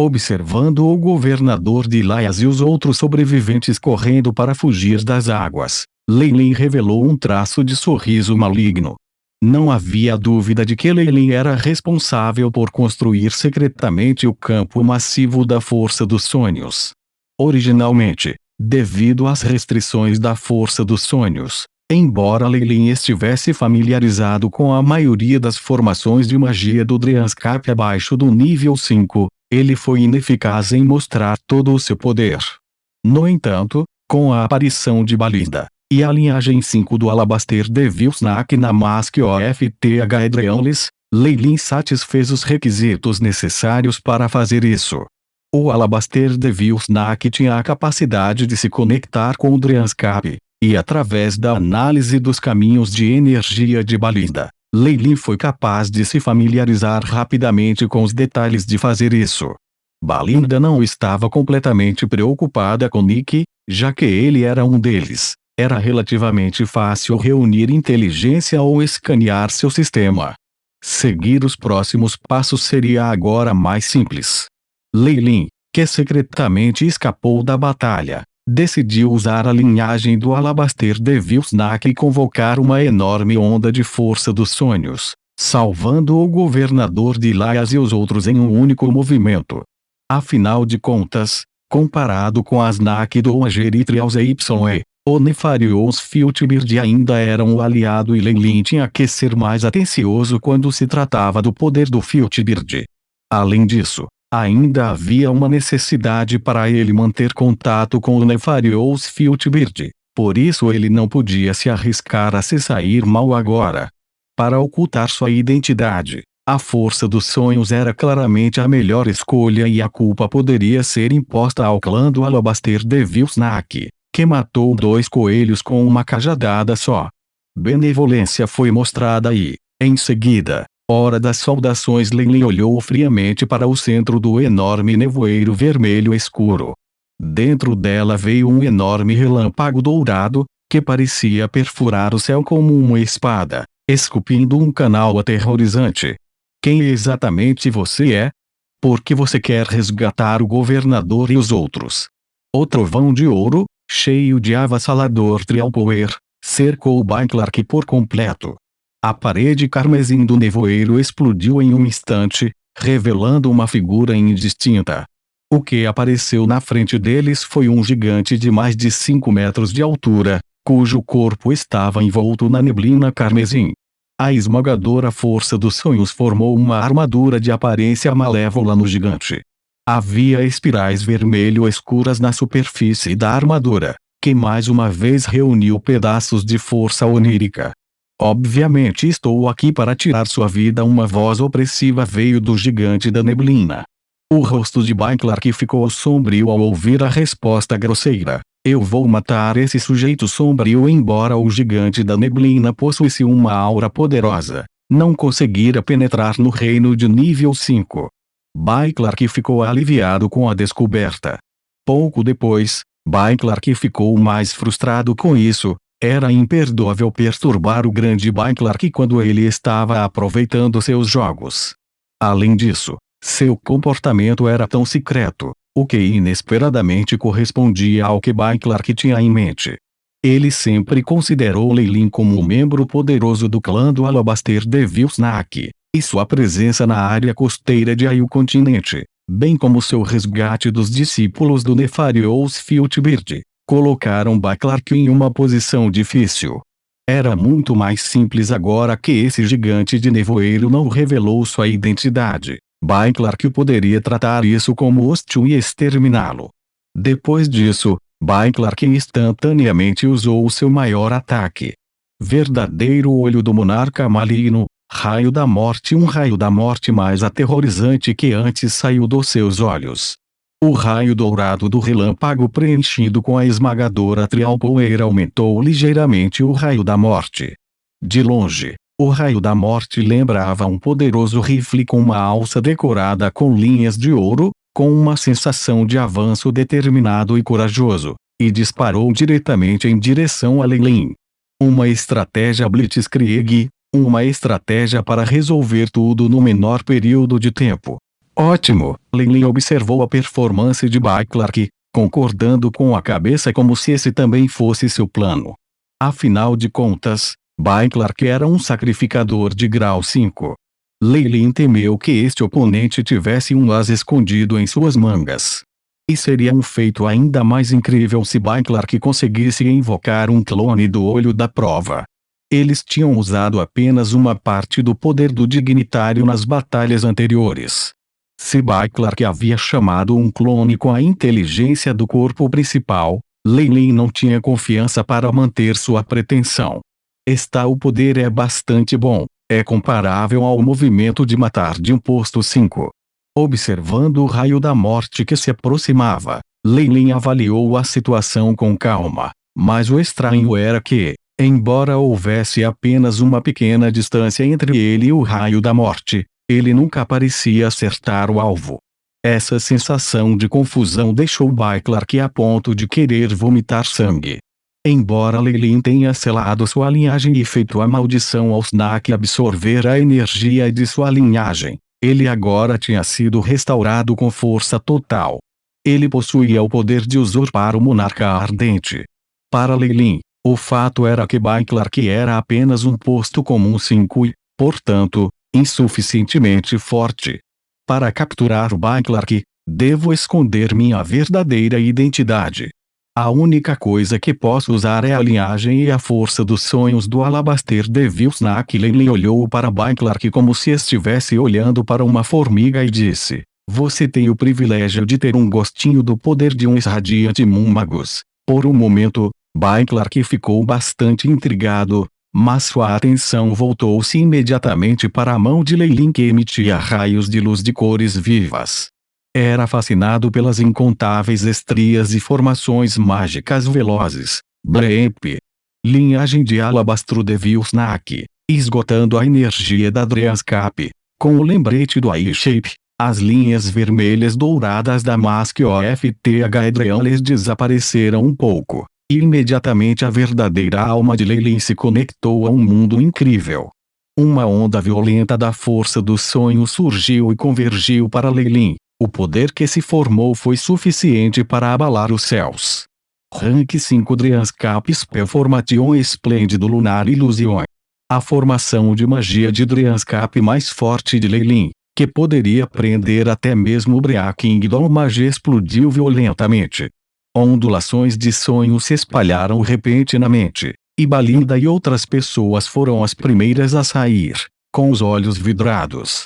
Observando o governador de Laias e os outros sobreviventes correndo para fugir das águas, Lei Lin revelou um traço de sorriso maligno. Não havia dúvida de que Lei Lin era responsável por construir secretamente o campo massivo da Força dos Sonhos. Originalmente, devido às restrições da Força dos Sonhos, embora Lei Lin estivesse familiarizado com a maioria das formações de magia do Dryanscap abaixo do nível 5, ele foi ineficaz em mostrar todo o seu poder. No entanto, com a aparição de Balinda, e a linhagem 5 do Alabaster Devil's Knack na Mask OFTH Edreonlis, Lei Lin satisfez os requisitos necessários para fazer isso. O Alabaster Devil's Knack tinha a capacidade de se conectar com o Dryanscap, e através da análise dos caminhos de energia de Balinda, Lei Lin foi capaz de se familiarizar rapidamente com os detalhes de fazer isso. Balinda não estava completamente preocupada com Nick, já que ele era um deles. Era relativamente fácil reunir inteligência ou escanear seu sistema. Seguir os próximos passos seria agora mais simples. Lei Lin, que secretamente escapou da batalha, decidiu usar a linhagem do Alabaster Devil's Knack e convocar uma enorme onda de Força dos Sonhos, salvando o governador de Laias e os outros em um único movimento. Afinal de contas, comparado com as Knack do Angeritrials EYE, o Nefarious Filtbird ainda era um aliado e Lei Lin tinha que ser mais atencioso quando se tratava do poder do Filtbird. Além disso, ainda havia uma necessidade para ele manter contato com o Nefarious Filtbird, por isso ele não podia se arriscar a se sair mal agora. Para ocultar sua identidade, a Força dos Sonhos era claramente a melhor escolha e a culpa poderia ser imposta ao clã do Alabaster Devil's Knack, que matou 2 coelhos com uma cajadada só. Benevolência foi mostrada e, em seguida, hora das saudações, Lei Lin olhou friamente para o centro do enorme nevoeiro vermelho escuro. Dentro dela veio um enorme relâmpago dourado, que parecia perfurar o céu como uma espada, esculpindo um canal aterrorizante. Quem exatamente você é? Por que você quer resgatar o governador e os outros? O trovão de ouro, cheio de avassalador Trial Power, cercou Clark por completo. A parede carmesim do nevoeiro explodiu em um instante, revelando uma figura indistinta. O que apareceu na frente deles foi um gigante de mais de 5 metros de altura, cujo corpo estava envolto na neblina carmesim. A esmagadora Força dos Sonhos formou uma armadura de aparência malévola no gigante. Havia espirais vermelho escuras na superfície da armadura, que mais uma vez reuniu pedaços de força onírica. Obviamente estou aqui para tirar sua vida. Uma voz opressiva veio do gigante da neblina. O rosto de Clark ficou sombrio ao ouvir a resposta grosseira. Eu vou matar esse sujeito sombrio. Embora o gigante da neblina possuísse uma aura poderosa, não conseguira penetrar no reino de nível 5. Clark ficou aliviado com a descoberta. Pouco depois, Clark ficou mais frustrado com isso. Era imperdoável perturbar o grande Clark quando ele estava aproveitando seus jogos. Além disso, seu comportamento era tão secreto, o que inesperadamente correspondia ao que Clark tinha em mente. Ele sempre considerou Lei Lin como um membro poderoso do clã do Alabaster Devil's Knack, e sua presença na área costeira de Aiu Continente, bem como seu resgate dos discípulos do Nefarious Filtbird, colocaram Clark em uma posição difícil. Era muito mais simples agora que esse gigante de nevoeiro não revelou sua identidade. Clark poderia tratar isso como hostil e exterminá-lo. Depois disso, Clark instantaneamente usou o seu maior ataque. Verdadeiro olho do monarca maligno, raio da morte. Um raio da morte mais aterrorizante que antes saiu dos seus olhos. O raio dourado do relâmpago preenchido com a esmagadora Trial Power aumentou ligeiramente o raio da morte. De longe, o raio da morte lembrava um poderoso rifle com uma alça decorada com linhas de ouro, com uma sensação de avanço determinado e corajoso, e disparou diretamente em direção a Lei Lin. Uma estratégia Blitzkrieg, uma estratégia para resolver tudo no menor período de tempo. Ótimo! Lei observou a performance de Bai Clark, concordando com a cabeça como se esse também fosse seu plano. Afinal de contas, Bai Clark era um sacrificador de grau 5. Lei temeu que este oponente tivesse um as escondido em suas mangas. E seria um feito ainda mais incrível se Bai Clark conseguisse invocar um clone do olho da prova. Eles tinham usado apenas uma parte do poder do dignitário nas batalhas anteriores. Se Bai Clark havia chamado um clone com a inteligência do corpo principal, Lei não tinha confiança para manter sua pretensão. O poder é bastante bom, é comparável ao movimento de matar de um posto 5. Observando o raio da morte que se aproximava, Lei avaliou a situação com calma, mas o estranho era que, embora houvesse apenas uma pequena distância entre ele e o raio da morte, ele nunca parecia acertar o alvo. Essa sensação de confusão deixou Bai Clark a ponto de querer vomitar sangue. Embora Lei tenha selado sua linhagem e feito a maldição ao Snack absorver a energia de sua linhagem, ele agora tinha sido restaurado com força total. Ele possuía o poder de usurpar o monarca ardente. Para Lei, o fato era que Bai Clark era apenas um posto comum 5 e, portanto, insuficientemente forte. Para capturar Bai Clark, devo esconder minha verdadeira identidade. A única coisa que posso usar é a linhagem e a força dos sonhos do Alabaster Devil Snack. Lei olhou para Bai Clark como se estivesse olhando para uma formiga e disse: "Você tem o privilégio de ter um gostinho do poder de um Radiant Moon Magus." Por um momento, Bai Clark ficou bastante intrigado, mas sua atenção voltou-se imediatamente para a mão de Lei que emitia raios de luz de cores vivas. Era fascinado pelas incontáveis estrias e formações mágicas velozes. Brep. Linhagem de Alabastro Devil Snack, esgotando a energia da Dreanscap. Com o lembrete do I-Shape, as linhas vermelhas douradas da Mask OFTH Dreanles desapareceram um pouco. E imediatamente a verdadeira alma de Lei se conectou a um mundo incrível. Uma onda violenta da força do sonho surgiu e convergiu para Lei. O poder que se formou foi suficiente para abalar os céus. Rank 5 Dreanscap Spell Formation Esplêndido Lunar Illusion. A formação de magia de Dreanscap mais forte de Lei, que poderia prender até mesmo o Brea Kingdom Magia, explodiu violentamente. Ondulações de sonho se espalharam repentinamente, e Balinda e outras pessoas foram as primeiras a sair, com os olhos vidrados.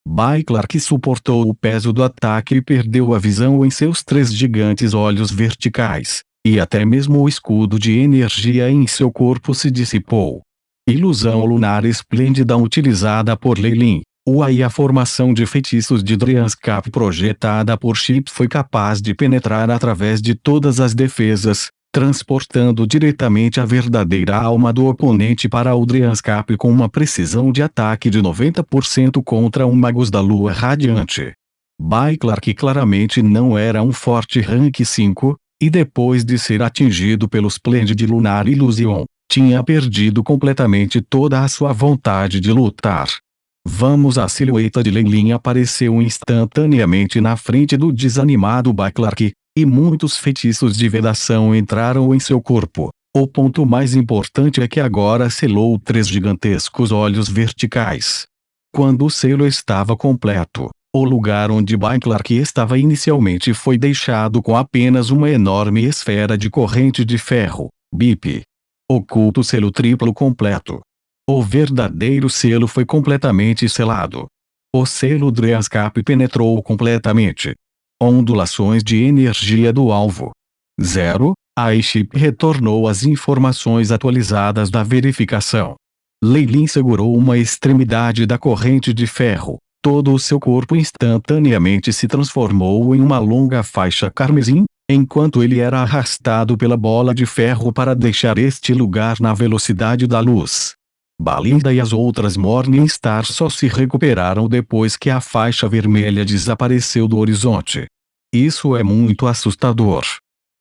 Bai Clark suportou o peso do ataque e perdeu a visão em seus 3 gigantes olhos verticais, e até mesmo o escudo de energia em seu corpo se dissipou. Ilusão lunar esplêndida utilizada por Lei. A formação de feitiços de Dreanscap projetada por Chip foi capaz de penetrar através de todas as defesas, transportando diretamente a verdadeira alma do oponente para o Dreanscap com uma precisão de ataque de 90% contra um Magus da Lua Radiante. Bai Clark claramente não era um forte rank 5, e depois de ser atingido pelo Splendid Lunar Illusion, tinha perdido completamente toda a sua vontade de lutar. Vamos! A silhueta de Lei apareceu instantaneamente na frente do desanimado Bai Clark, e muitos feitiços de vedação entraram em seu corpo. O ponto mais importante é que agora selou 3 gigantescos olhos verticais. Quando o selo estava completo, o lugar onde Bai Clark estava inicialmente foi deixado com apenas uma enorme esfera de corrente de ferro, BIP. Oculto selo triplo completo. O verdadeiro selo foi completamente selado. O selo Dreanscap penetrou completamente. Ondulações de energia do alvo. 0. A I-Chip retornou as informações atualizadas da verificação. Lei segurou uma extremidade da corrente de ferro. Todo o seu corpo instantaneamente se transformou em uma longa faixa carmesim, enquanto ele era arrastado pela bola de ferro para deixar este lugar na velocidade da luz. Balinda e as outras Morning Stars só se recuperaram depois que a faixa vermelha desapareceu do horizonte. Isso é muito assustador.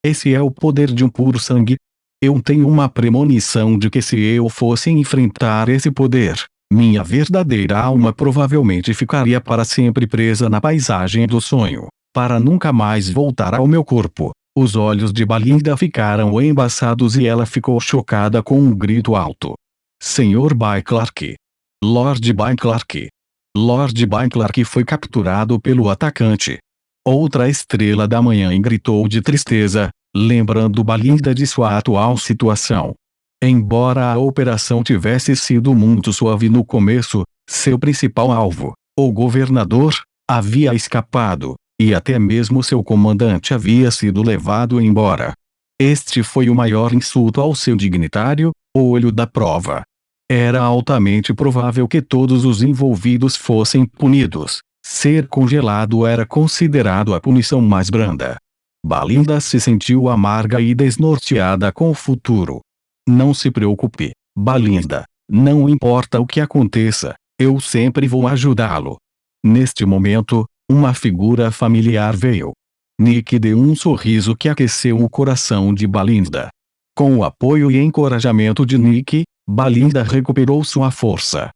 Esse é o poder de um puro sangue. Eu tenho uma premonição de que se eu fosse enfrentar esse poder, Minha verdadeira alma provavelmente ficaria para sempre presa na paisagem do sonho, para nunca mais voltar ao meu corpo. Os olhos de Balinda ficaram embaçados e ela ficou chocada com um grito alto. Senhor Clark! Lord Clark! Lord Clark foi capturado pelo atacante. Outra estrela da manhã gritou de tristeza, lembrando Balinda de sua atual situação. Embora a operação tivesse sido muito suave no começo, seu principal alvo, o governador, havia escapado, e até mesmo seu comandante havia sido levado embora. Este foi o maior insulto ao seu dignitário, o olho da prova. Era altamente provável que todos os envolvidos fossem punidos. Ser congelado era considerado a punição mais branda. Balinda se sentiu amarga e desnorteada com o futuro. Não se preocupe, Balinda. Não importa o que aconteça, eu sempre vou ajudá-lo. Neste momento, uma figura familiar veio. Nick deu um sorriso que aqueceu o coração de Balinda. Com o apoio e encorajamento de Nick, Balinda recuperou sua força.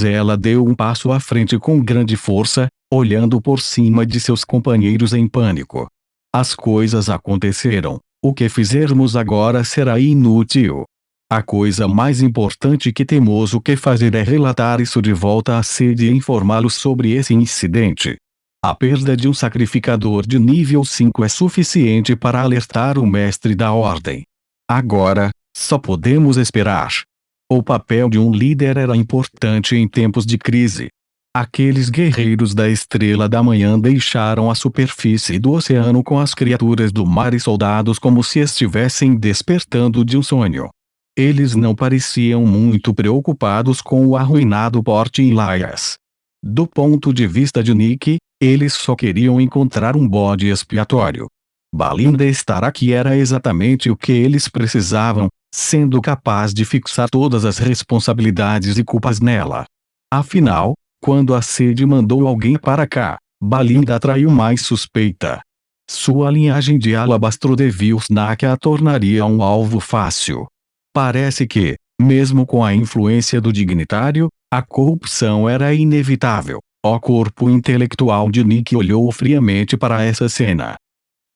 Ela deu um passo à frente com grande força, olhando por cima de seus companheiros em pânico. As coisas aconteceram. O que fizermos agora será inútil. A coisa mais importante que temos que fazer é relatar isso de volta à sede e informá-los sobre esse incidente. A perda de um sacrificador de nível 5 é suficiente para alertar o mestre da ordem. Agora, só podemos esperar. O papel de um líder era importante em tempos de crise. Aqueles guerreiros da Estrela da Manhã deixaram a superfície do oceano com as criaturas do mar e soldados como se estivessem despertando de um sonho. Eles não pareciam muito preocupados com o arruinado Port Elias. Do ponto de vista de Nick, eles só queriam encontrar um bode expiatório. Balinda estar aqui era exatamente o que eles precisavam, sendo capaz de fixar todas as responsabilidades e culpas nela. Afinal, quando a sede mandou alguém para cá, Balinda atraiu mais suspeita. Sua linhagem de Alabastro de Vilsnack a tornaria um alvo fácil. Parece que, mesmo com a influência do dignitário, a corrupção era inevitável. O corpo intelectual de Nick olhou friamente para essa cena.